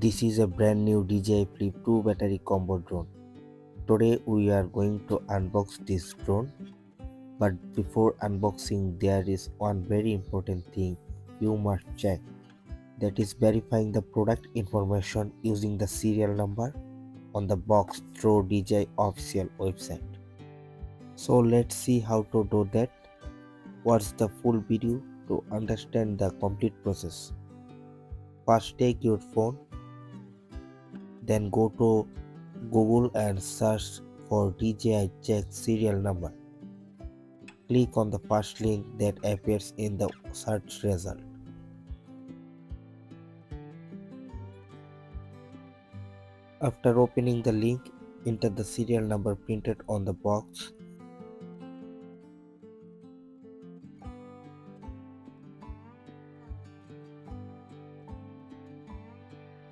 This is a brand new DJI Flip 2 battery combo drone. Today we are going to unbox this drone, but before unboxing there is one very important thing you must check, that is verifying the product information using the serial number on the box through DJI official website. So let's see how to do that. Watch the full video to understand the complete process. First take your phone, then go to Google and search for DJI check serial number. Click on the first link that appears in the search result. After opening the link, enter the serial number printed on the box.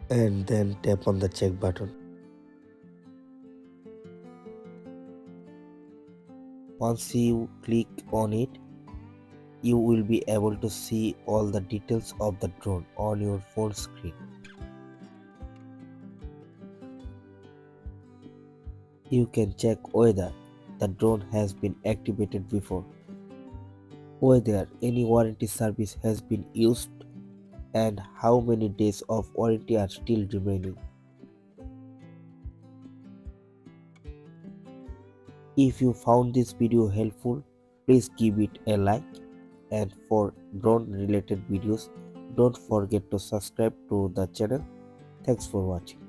And then tap on the check button. Once you click on it, you will be able to see all the details of the drone on your phone screen. You can check whether the drone has been activated before, whether any warranty service has been used, and how many days of warranty are still remaining. If you found this video helpful, please give it a like, and for drone related videos don't forget to subscribe to the channel. Thanks for watching.